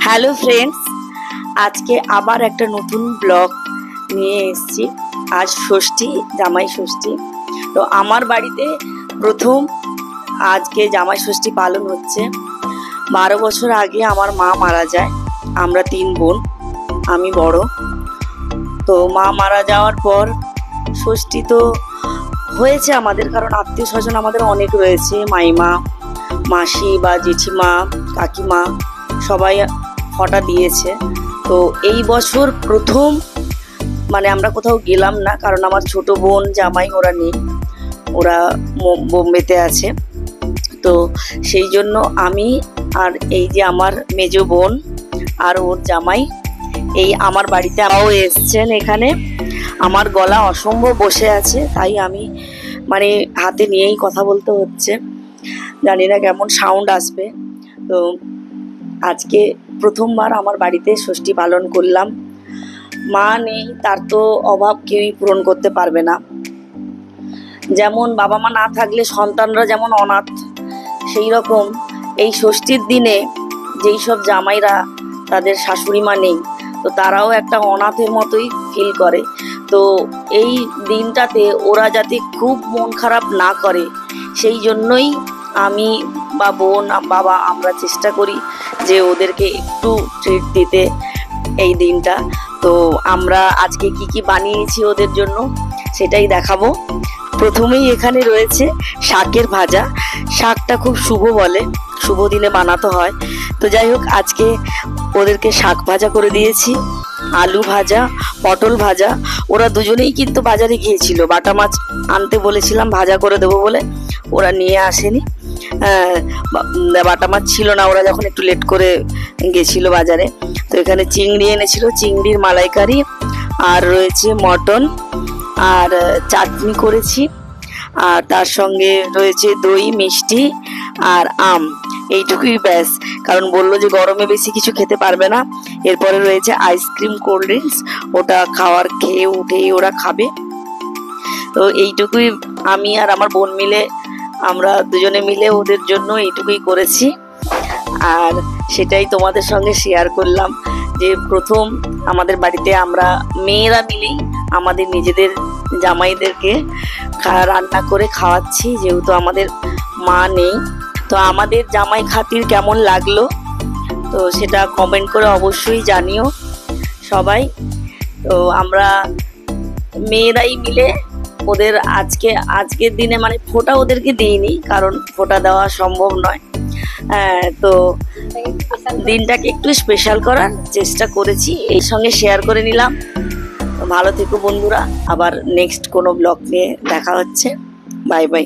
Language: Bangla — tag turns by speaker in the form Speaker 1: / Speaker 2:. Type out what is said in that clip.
Speaker 1: হ্যালো ফ্রেন্ডস, আজকে আবার একটা নতুন ব্লগ নিয়ে এসেছি। আজ ষষ্ঠী, জামাই ষষ্ঠী। তো আমার বাড়িতে প্রথম আজকে জামাই ষষ্ঠী পালন হচ্ছে। 12 বছর আগে আমার মা মারা যায়। আমরা 3 বোন, আমি বড়। তো মা মারা যাওয়ার পর ষষ্ঠী তো হয়েছে আমাদের, কারণ আত্মীয় স্বজন আমাদের অনেক রয়েছে। মাইমা, মাসি বা জেঠিমা, কাকিমা সবাই ফটা দিয়েছে। তো এই বছর প্রথম আমরা কোথাও গেলাম না, কারণ আমার ছোট বোন জামাই ওরা নেই, ওরা বোম্বেতে আছে। তো সেই জন্য আমি আর এই যে আমার মেজ বোন আর ওর জামাই এই আমার বাড়িতে আমরাও এসছেন। এখানে আমার গলা অসম্ভব বসে আছে, তাই আমি হাতে নিয়েই কথা বলতে হচ্ছে। জানি না কেমন সাউন্ড আসবে। তো আজকে প্রথমবার আমার বাড়িতে ষষ্ঠী পালন করলাম। মা নেই, তার তো অভাব কেউই পূরণ করতে পারবে না। যেমন বাবা মা না থাকলে সন্তানরা যেমন অনাথ, সেই রকম এই ষষ্ঠীর দিনে যেই সব জামাইরা তাদের শাশুড়ি মা নেই, তো তারাও একটা অনাথের মতোই ফিল করে। তো এই দিনটাতে ওরা যাতে খুব মন খারাপ না করে, সেই জন্যই আমি বা বোন বাবা আমরা চেষ্টা করি যে ওদেরকে একটু ট্রিট দিতে এই দিনটা। তো আমরা আজকে কি কি বানিয়েছি ওদের জন্য সেটাই দেখাবো। প্রথমেই এখানে রয়েছে শাকের ভাজা। শাকটা খুব শুভ বলে, শুভ দিনে বানাতে হয়। তো যাই হোক, আজকে ওদেরকে শাক ভাজা করে দিয়েছি, আলু ভাজা, পটল ভাজা। ওরা দুজনেই কিন্তু বাজারে গিয়েছিল, বাটা মাছ আনতে বলেছিলাম ভাজা করে দেবো বলে, ওরা নিয়ে আসেনি। বাটা মাছ ছিল না, ওরা যখন একটু লেট করে গেছিল বাজারে। তো এখানে চিংড়ি এনেছিল, চিংড়ির মালাইকারি, আর রয়েছে মটন, আর চাটনি করেছি, আর তার সঙ্গে রয়েছে দই, মিষ্টি আর আম। এইটুকুই ব্যাস, কারণ বললো যে গরমে বেশি কিছু খেতে পারবে না। এরপরে রয়েছে আইসক্রিম, কোল্ড ড্রিঙ্কস, ওটা খেয়ে উঠেই ওরা খাবে। তো এইটুকুই আমি আর আমার বোন মিলে, আমরা দুজনে মিলে ওদের জন্য এইটুকুই করেছি। আর সেটাই তোমাদের সঙ্গে শেয়ার করলাম যে প্রথম আমাদের বাড়িতে আমরা মেয়েরা মিলেই আমাদের নিজেদের জামাইদেরকে রান্না করে খাওয়াচ্ছি, যেহেতু আমাদের মা নেই। তো আমাদের জামাই খাতির কেমন লাগলো তো সেটা কমেন্ট করে অবশ্যই জানিও সবাই। তো আমরা মেয়েরাই মিলে ওদের আজকের দিনে ফোঁটা ওদেরকে দিইনি, কারণ ফোঁটা দেওয়া সম্ভব নয়। তো দিনটাকে একটু স্পেশাল করার চেষ্টা করেছি, এই সঙ্গে শেয়ার করে নিলাম। ভালো থেকো বন্ধুরা, আবার নেক্সট কোনো ব্লগ নিয়ে দেখা হচ্ছে। Bye bye.